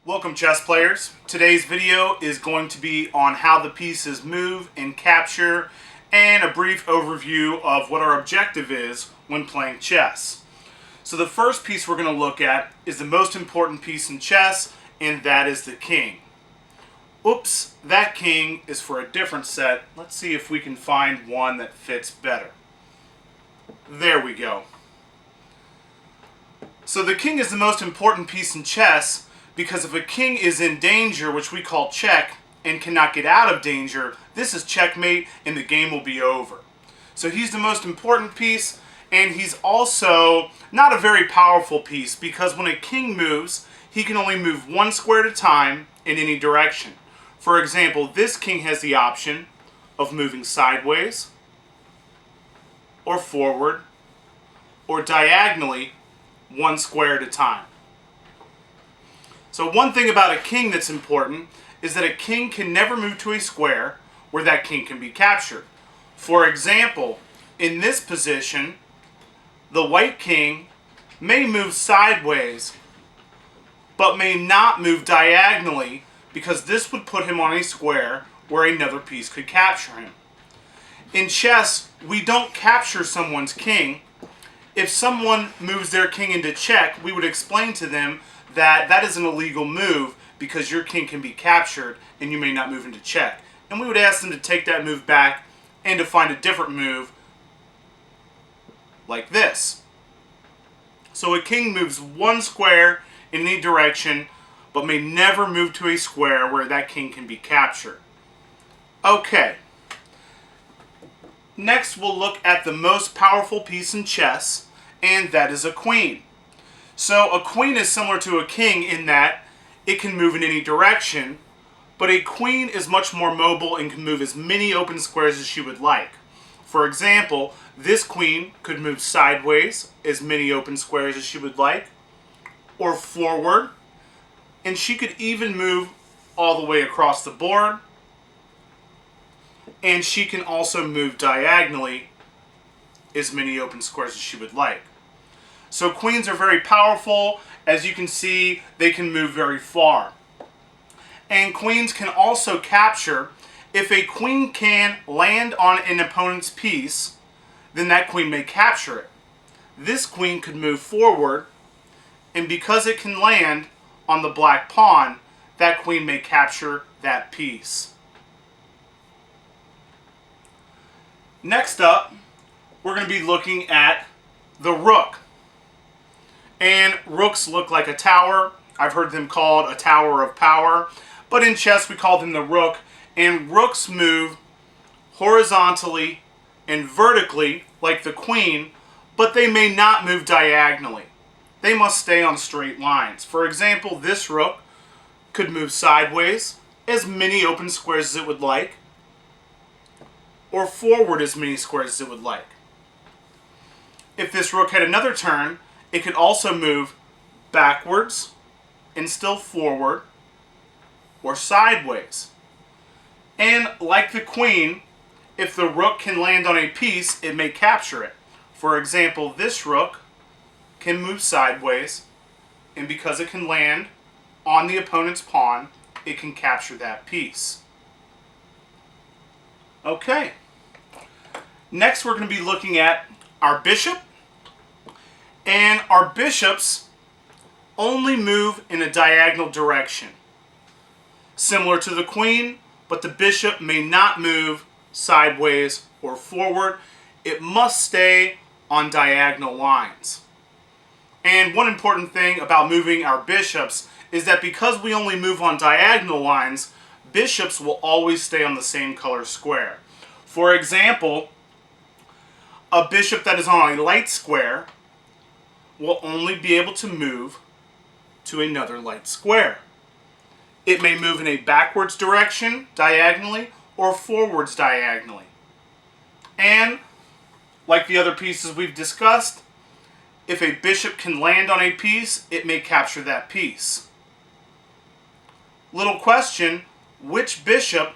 Welcome, chess players. Today's video is going to be on how the pieces move and capture, and a brief overview of what our objective is when playing chess. So the first piece we're going to look at is the most important piece in chess, and that is the king. Oops, that king is for a different set. Let's see if we can find one that fits better. There we go. So the king is the most important piece in chess because if a king is in danger, which we call check, and cannot get out of danger, this is checkmate and the game will be over. So he's the most important piece, and he's also not a very powerful piece because when a king moves, he can only move one square at a time in any direction. For example, this king has the option of moving sideways, or forward, or diagonally one square at a time. So one thing about a king that's important is that a king can never move to a square where that king can be captured. For example, in this position, the white king may move sideways, but may not move diagonally because this would put him on a square where another piece could capture him. In chess, we don't capture someone's king. If someone moves their king into check, we would explain to them that that is an illegal move because your king can be captured and you may not move into check. And we would ask them to take that move back and to find a different move like this. So a king moves one square in any direction but may never move to a square where that king can be captured. Okay. Next we'll look at the most powerful piece in chess, and that is a queen. So a queen is similar to a king in that it can move in any direction, but a queen is much more mobile and can move as many open squares as she would like. For example, this queen could move sideways as many open squares as she would like, or forward, and she could even move all the way across the board, and she can also move diagonally as many open squares as she would like. So queens are very powerful. As you can see, they can move very far. And queens can also capture. If a queen can land on an opponent's piece, then that queen may capture it. This queen could move forward, and because it can land on the black pawn, that queen may capture that piece. Next up, we're going to be looking at the rook. And rooks look like a tower. I've heard them called a tower of power. But in chess we call them the rook. And rooks move horizontally and vertically like the queen, but they may not move diagonally. They must stay on straight lines. For example, this rook could move sideways as many open squares as it would like, or forward as many squares as it would like. If this rook had another turn, it could also move backwards and still forward or sideways. And like the queen, if the rook can land on a piece, it may capture it. For example, this rook can move sideways, and because it can land on the opponent's pawn, it can capture that piece. Okay. Next we're going to be looking at our bishop. And our bishops only move in a diagonal direction. Similar to the queen, but the bishop may not move sideways or forward. It must stay on diagonal lines. And one important thing about moving our bishops is that because we only move on diagonal lines, bishops will always stay on the same color square. For example, a bishop that is on a light square will only be able to move to another light square. It may move in a backwards direction diagonally or forwards diagonally. And like the other pieces we've discussed, if a bishop can land on a piece, it may capture that piece. Little question, which bishop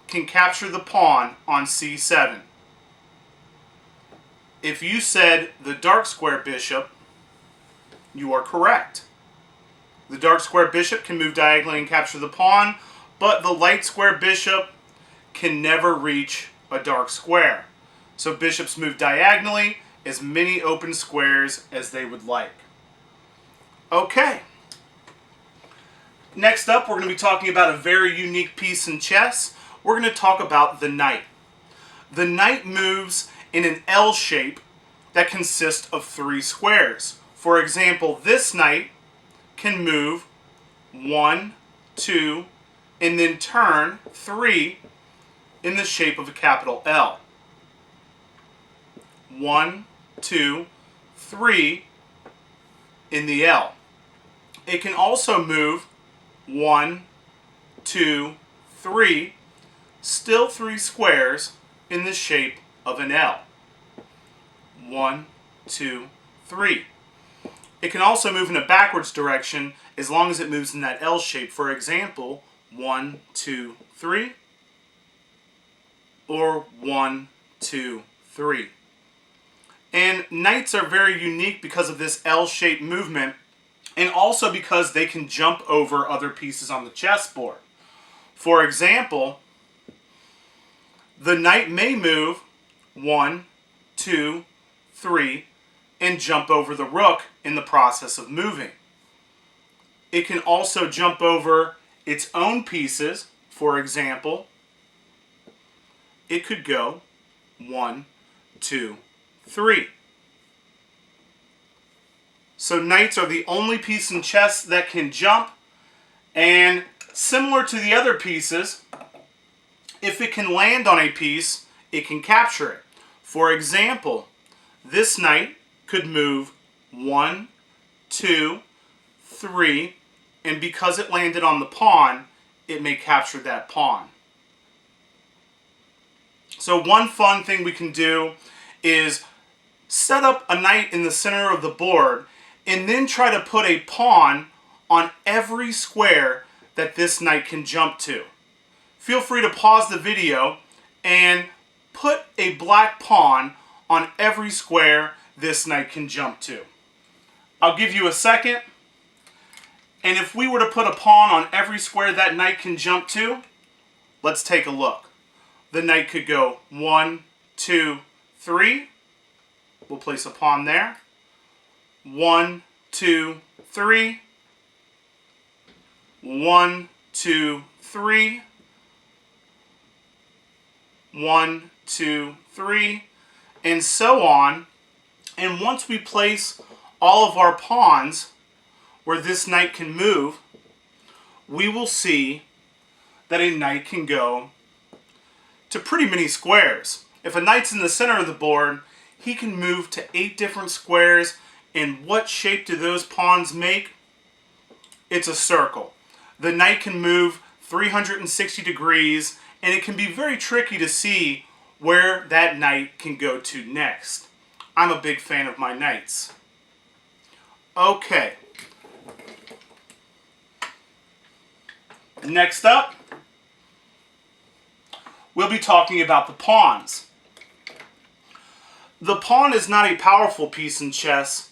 can capture the pawn on c7? If you said the dark square bishop, you are correct. The dark square bishop can move diagonally and capture the pawn, but the light square bishop can never reach a dark square. So bishops move diagonally as many open squares as they would like. Okay. Next up, we're going to be talking about a very unique piece in chess. We're going to talk about the knight. The knight moves in an L shape that consists of 3 squares. For example, this knight can move 1, 2, and then turn 3 in the shape of a capital L. 1, 2, 3 in the L. It can also move 1, 2, 3, still 3 squares in the shape of an L. 1, 2, 3. It can also move in a backwards direction as long as it moves in that L shape. For example, 1, 2, 3, or 1, 2, 3. And knights are very unique because of this L-shaped movement, and also because they can jump over other pieces on the chessboard. For example, the knight may move 1, 2, 3, and jump over the rook in the process of moving. It can also jump over its own pieces. For example, it could go 1, 2, 3. So knights are the only piece in chess that can jump, and similar to the other pieces, if it can land on a piece, it can capture it. For example, this knight could move 1, 2, 3, and because it landed on the pawn, it may capture that pawn. So one fun thing we can do is set up a knight in the center of the board and then try to put a pawn on every square that this knight can jump to. Feel free to pause the video and put a black pawn on every square this knight can jump to. I'll give you a second, and if we were to put a pawn on every square that knight can jump to, let's take a look. The knight could go 1, 2, 3. We'll place a pawn there. 1, 2, 3. 1, 2, 3. 1, 2, 3. And so on. And once we place all of our pawns where this knight can move, we will see that a knight can go to pretty many squares. If a knight's in the center of the board, he can move to 8 different squares. And what shape do those pawns make? It's a circle. The knight can move 360 degrees, and it can be very tricky to see where that knight can go to next. I'm a big fan of my knights. Okay. Next up, we'll be talking about the pawns. The pawn is not a powerful piece in chess,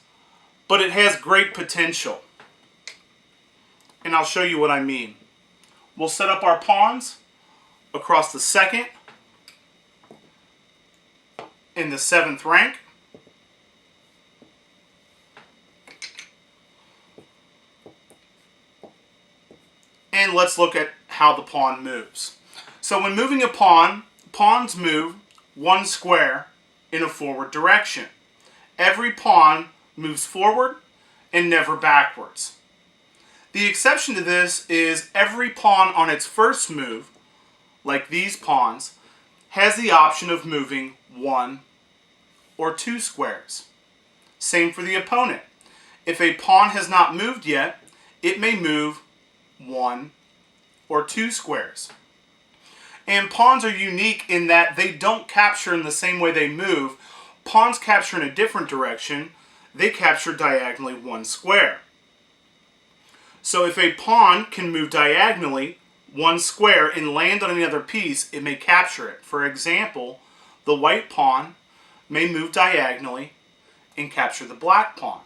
but it has great potential. And I'll show you what I mean. We'll set up our pawns across the 2nd and the 7th rank. And let's look at how the pawn moves. So when moving a pawn, pawns move 1 square in a forward direction. Every pawn moves forward and never backwards. The exception to this is every pawn on its first move, like these pawns, has the option of moving 1 or 2 squares. Same for the opponent. If a pawn has not moved yet, it may move 1 or 2 squares. And pawns are unique in that they don't capture in the same way they move. Pawns capture in a different direction. They capture diagonally 1 square. So if a pawn can move diagonally 1 square and land on any other piece, it may capture it. For example, the white pawn may move diagonally and capture the black pawn.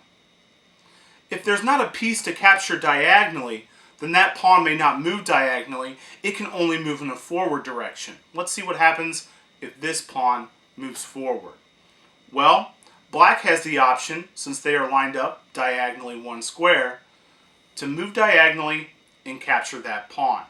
If there's not a piece to capture diagonally, then that pawn may not move diagonally. It can only move in a forward direction. Let's see what happens if this pawn moves forward. Well, black has the option, since they are lined up diagonally one square, to move diagonally and capture that pawn.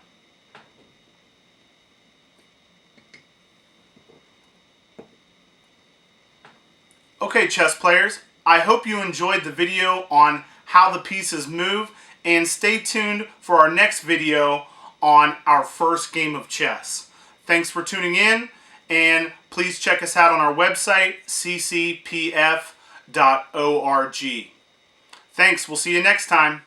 Okay, chess players, I hope you enjoyed the video on how the pieces move, and stay tuned for our next video on our first game of chess. Thanks for tuning in, and please check us out on our website, ccpf.org. Thanks, we'll see you next time.